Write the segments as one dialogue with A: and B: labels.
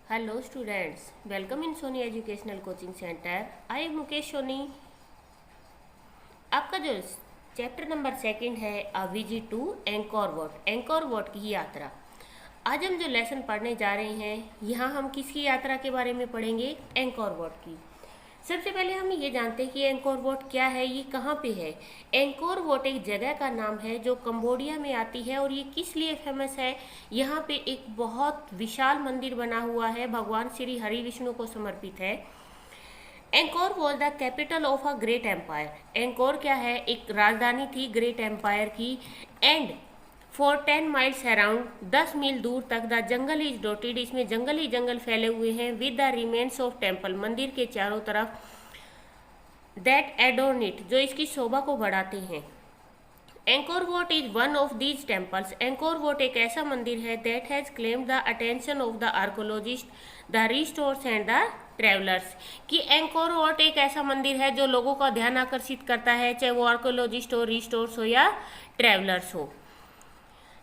A: Hello students, welcome in Sony Educational Coaching Center. I am Mukesh Soni. आपका जो chapter number second है a visit to Angkor Wat, Angkor Wat की यात्रा। आज हम जो लेसन पढ़ने जा रहे हैं, यहाँ हम किसकी यात्रा के बारे में पढ़ेंगे? एंकोर वॉट की। सबसे पहले हम ये जानते हैं कि एंकोर वॉट क्या है, ये कहाँ पे है। एंकोर वॉट एक जगह का नाम है जो कंबोडिया में आती है और ये किस लिए फेमस है? यहाँ पे एक बहुत विशाल मंदिर बना हुआ है, भगवान श्री हरि विष्णु को समर्पित है। Angkor was the capital of a great empire. Angkor क्या है? एक राजधानी थी ग्रेट एम्पायर की। एंड फॉर 10 माइल्स अराउंड, 10 मील दूर तक द जंगल इज डॉटेड, इसमें जंगल ही जंगल फैले हुए हैं। With the remains of temple, मंदिर के चारों तरफ। दैट एडोर्न इट, जो इसकी शोभा को बढ़ाते हैं। Anchor Wat is one of these temples. Anchor what एक ऐसा मंदिर है that has claimed the attention of the archaeologist, the restores and the travellers. कि एंकोर वॉट एक ऐसा मंदिर है जो लोगों का ध्यान आकर्षित करता है, चाहे वो आर्कोलॉजिस्ट हो, रिस्टोर्स हो या ट्रेवलर्स हो।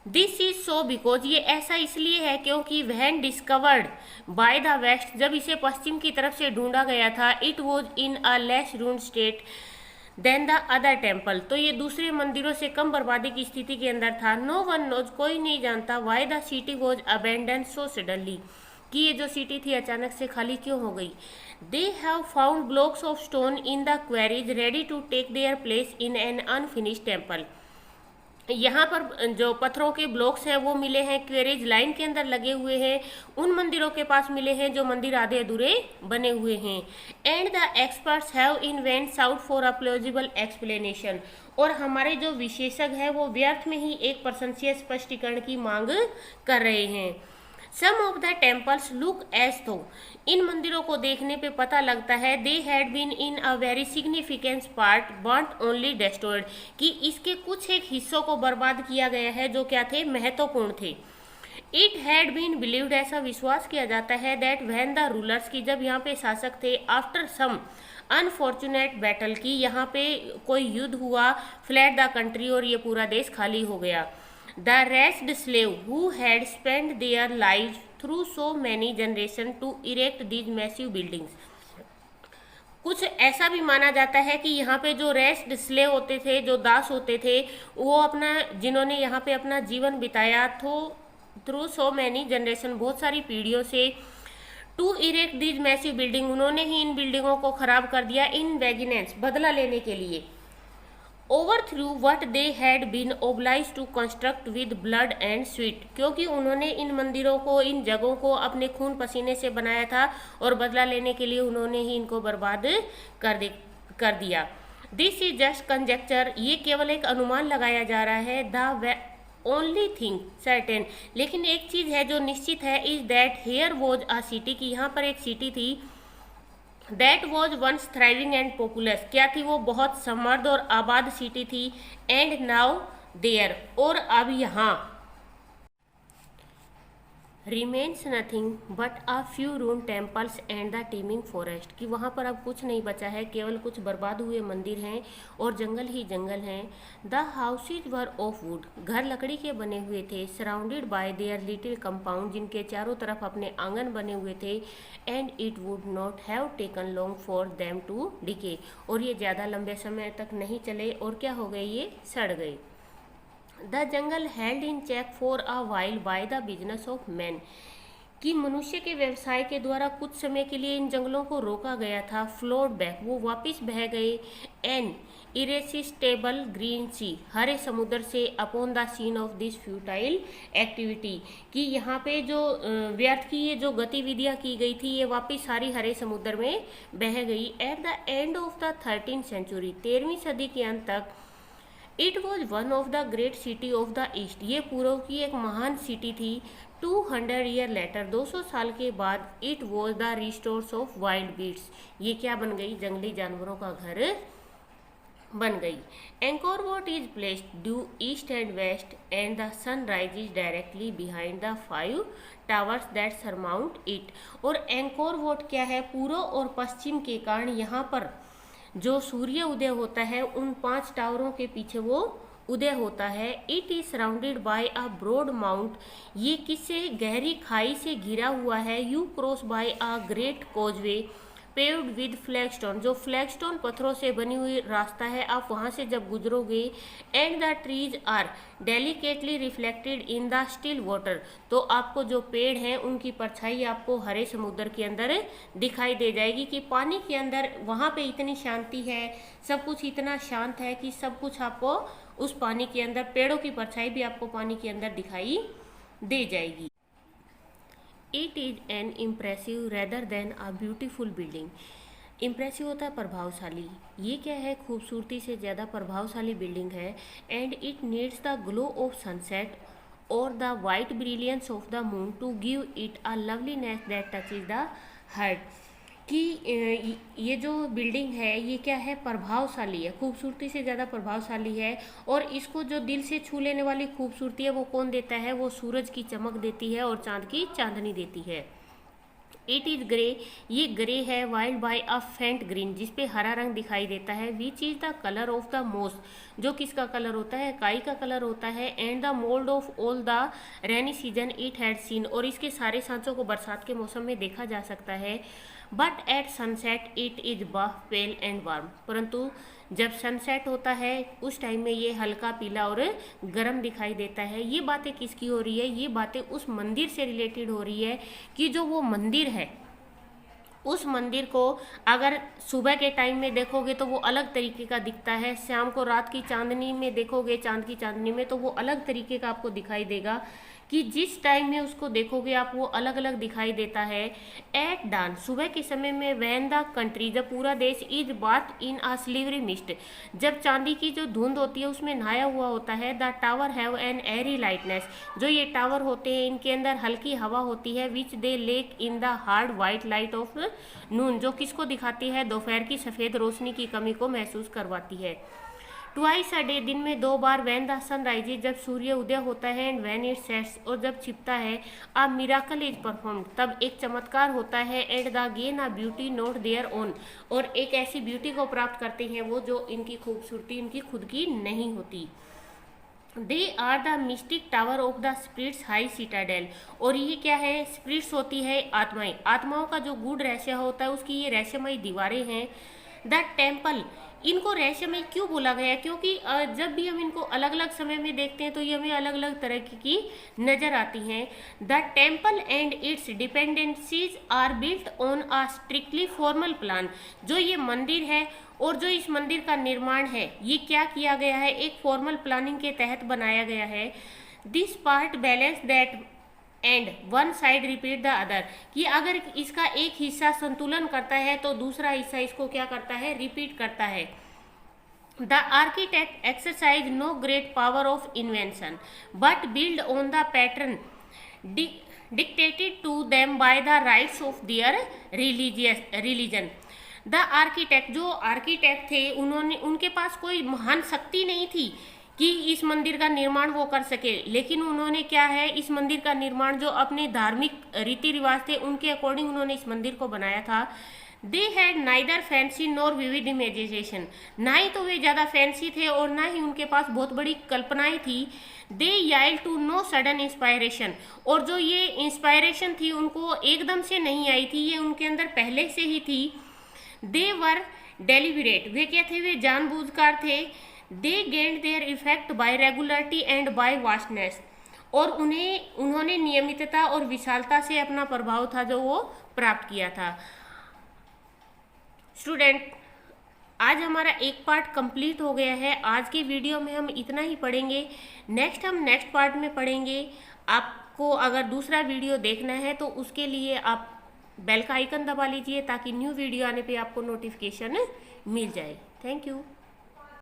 A: दिस इज सो बिकॉज, ये ऐसा इसलिए है क्योंकि when discovered by the west, जब इसे पश्चिम की तरफ से ढूंढा गया था, it was in a less ruined state than the other temple, तो ये दूसरे मंदिरों से कम बर्बादी की स्थिति के अंदर था। नो वन नोज, कोई नहीं जानता, why the city was abandon so suddenly, कि ये जो सिटी थी अचानक से खाली क्यों हो गई। They have found blocks of stone in the quarries ready to take their place in an unfinished temple. यहाँ पर जो पत्थरों के ब्लॉक्स हैं वो मिले हैं, क्वेरीज लाइन के अंदर लगे हुए हैं, उन मंदिरों के पास मिले हैं जो मंदिर आधे अधूरे बने हुए हैं। And the experts have invent sought for a plausible explanation, और हमारे जो विशेषज्ञ हैं वो व्यर्थ में ही एक प्रशंसीय स्पष्टीकरण की मांग कर रहे हैं। Some of the temples look as though, इन मंदिरों को देखने पे पता लगता है they had been in a very significant part but only destroyed, कि इसके कुछ एक हिस्सों को बर्बाद किया गया है जो क्या थे? महत्वपूर्ण थे। इट हैड बीन बिलीव्ड, ऐसा विश्वास किया जाता है, दैट व्हेन द रूलर्स, की जब यहाँ पे शासक थे, आफ्टर सम अनफॉर्चुनेट बैटल, की यहाँ पे कोई युद्ध हुआ, फ्लैट द कंट्री, और ये पूरा देश खाली हो गया। The rest slave who had spent their lives through so many generations to erect these massive buildings. कुछ ऐसा भी माना जाता है कि यहाँ पे जो रेस्ट स्लेव होते थे, जो दास होते थे, वो अपना, जिन्होंने यहाँ पे अपना जीवन बिताया तो थ्रू सो मैनी जनरेशन, बहुत सारी पीढ़ियों से, to erect these massive building, उन्होंने ही इन बिल्डिंगों को खराब कर दिया, इन वेजिनेंस, बदला लेने के लिए। Overthrew what they had been obliged to construct with blood and sweat, क्योंकि उन्होंने इन मंदिरों को, इन जगहों को अपने खून पसीने से बनाया था, और बदला लेने के लिए उन्होंने ही इनको बर्बाद कर दिया। दिस इज जस्ट कंजेक्चर, ये केवल एक अनुमान लगाया जा रहा है। द ओनली थिंग सर्टेन, लेकिन एक चीज़ है जो निश्चित है, is that here was a city, की यहाँ पर एक सिटी थी, that was once thriving and populous, क्या थी? वो बहुत समृद्ध और आबाद सिटी थी। एंड नाउ देयर, और अब यहाँ remains nothing but a few room temples and the teeming forest, कि वहाँ पर अब कुछ नहीं बचा है, केवल कुछ बर्बाद हुए मंदिर हैं और जंगल ही जंगल हैं। The houses were of wood, घर लकड़ी के बने हुए थे। Surrounded by their little compound, जिनके चारों तरफ अपने आंगन बने हुए थे। And it would not have taken long for them to decay, और ये ज़्यादा लंबे समय तक नहीं चले, और क्या हो गए? ये सड़ गए। The jungle held in check for a while by the business of man, कि मनुष्य के व्यवसाय के द्वारा कुछ समय के लिए इन जंगलों को रोका गया था। फ्लोड बैक, वो वापस बह गए। एन इरेसिस्टेबल ग्रीन सी, हरे समुद्र से, upon the scene of this futile activity, कि यहाँ पे जो व्यर्थ की ये जो गतिविधियाँ की गई थी, ये वापस सारी हरे समुद्र में बह गई। At the end of the 13th century, 13वीं सदी के अंत तक, it was one of the great city of the east, ये पूर्व की एक महान सिटी थी। 200 ईयर लेटर, 200 साल के बाद, it was the resorts of wild beasts, ये क्या बन गई? जंगली जानवरों का घर बन गई। Angkor Wat is placed due east and west, and the sun rises directly behind the 5 towers that surmount it, और एंकोर वॉट क्या है? पूर्व और पश्चिम के कारण यहाँ पर जो सूर्य उदय होता है, उन 5 टावरों के पीछे वो उदय होता है। It is surrounded by a broad moat, ये किससे, गहरी खाई से घिरा हुआ है। You cross by a great causeway paved with flagstone, जो फ्लैगस्टोन पत्थरों से बनी हुई रास्ता है, आप वहाँ से जब गुजरोगे। And the trees are delicately reflected in the still water, तो आपको जो पेड़ हैं उनकी परछाई आपको हरे समुद्र के अंदर दिखाई दे जाएगी कि पानी के अंदर वहाँ पे इतनी शांति है, सब कुछ इतना शांत है कि सब कुछ आपको उस पानी के अंदर, पेड़ों की परछाई भी आपको पानी के अंदर दिखाई दे जाएगी। It is an impressive rather than a beautiful building. Impressive होता है प्रभावशाली, ये क्या है, खूबसूरती से ज़्यादा प्रभावशाली बिल्डिंग है। And it needs the glow of sunset और the white brilliance of the moon to give it a loveliness that touches the heart, कि ये जो बिल्डिंग है ये क्या है, प्रभावशाली है, खूबसूरती से ज़्यादा प्रभावशाली है। और इसको जो दिल से छू लेने वाली खूबसूरती है वो कौन देता है, वो सूरज की चमक देती है और चांद की चांदनी देती है। इट इज़ ग्रे, ये ग्रे है, वाइल्ड बाय अ फेंट ग्रीन, जिसपे हरा रंग दिखाई देता है। Which is the colour of the मोस, जो किसका कलर होता है, काई का कलर होता है। And the mould of all the rainy season it had seen, और इसके सारे सांचों को बरसात के मौसम में देखा जा सकता है। But at sunset it is buff pale and warm, परंतु जब सनसेट होता है उस टाइम में ये हल्का पीला और गर्म दिखाई देता है। ये बातें किसकी हो रही है, ये बातें उस मंदिर से रिलेटेड हो रही है कि जो वो मंदिर है, उस मंदिर को अगर सुबह के टाइम में देखोगे तो वो अलग तरीके का दिखता है, शाम को रात की चांदनी में देखोगे, चांद की चांदनी में, तो वो अलग तरीके का आपको दिखाई देगा, कि जिस टाइम में उसको देखोगे आप वो अलग अलग दिखाई देता है। एट डान, सुबह के समय में, वैन द कंट्री, जब पूरा देश, is bath in a silvery mist, जब चांदी की जो धुंध होती है उसमें नहाया हुआ होता है। The tower have an airy lightness, जो ये टावर होते हैं इनके अंदर हल्की हवा होती है। Which they lack in the hard white light of noon, जो किसको दिखाती है, दोपहर की सफ़ेद रोशनी की कमी को महसूस करवाती है। ट्वाइस अ डे, दिन में 2 बार। वैन द सन राइजेज, जब सूर्य उदय होता है। एंड वैन इट सेट्स, और जब छिपता है। अ मिराकल इज परफॉर्म्ड, तब एक चमत्कार होता है। And the gain a beauty not their own, और एक ऐसी ब्यूटी को प्राप्त करते हैं वो जो इनकी खूबसूरती इनकी खुद की नहीं होती। They are the mystic tower of the spirits high citadel, और ये क्या है, स्पिरिट्स होती है आत्माएं, आत्माओं का जो गूढ़ रहस्य होता है उसकी ये रहस्यमयी दीवारें हैं। द टेम्पल, इनको रहस्यमय क्यों बोला गया है, क्योंकि जब भी हम इनको अलग अलग समय में देखते हैं तो ये हमें अलग अलग तरह की नजर आती हैं। The temple and its dependencies are built on a strictly formal plan, जो ये मंदिर है और जो इस मंदिर का निर्माण है ये क्या किया गया है, एक फॉर्मल प्लानिंग के तहत बनाया गया है। This part balance that and one side repeat the other, कि अगर इसका एक हिस्सा संतुलन करता है तो दूसरा हिस्सा इसको क्या करता है, रिपीट करता है। The architect exercise no great power of invention but build on the pattern dictated to them by the rites of their religion. The architect, जो आर्किटेक्ट थे उन्होंने, उनके पास कोई महान शक्ति नहीं थी कि इस मंदिर का निर्माण वो कर सके, लेकिन उन्होंने क्या है, इस मंदिर का निर्माण जो अपने धार्मिक रीति रिवाज थे उनके अकॉर्डिंग उन्होंने इस मंदिर को बनाया था। They had neither fancy nor vivid imagination, ना ही तो वे ज़्यादा फैंसी थे और ना ही उनके पास बहुत बड़ी कल्पनाएं थी। दे याइल टू नो सडन इंस्पायरेशन, और जो ये इंस्पायरेशन थी उनको एकदम से नहीं आई थी, ये उनके अंदर पहले से ही थी। दे वर डेलिबरेट, वे क्या थे, वे जानबूझकर थे। They gained their effect by regularity and by vastness, और उन्होंने नियमितता और विशालता से अपना प्रभाव था जो वो प्राप्त किया था। स्टूडेंट, आज हमारा एक पार्ट कंप्लीट हो गया है। आज के वीडियो में हम इतना ही पढ़ेंगे, हम नेक्स्ट पार्ट में पढ़ेंगे। आपको अगर दूसरा वीडियो देखना है तो उसके लिए आप बेल का आइकन दबा लीजिए ताकि न्यू वीडियो आने पे आपको नोटिफिकेशन मिल जाए। Thank you.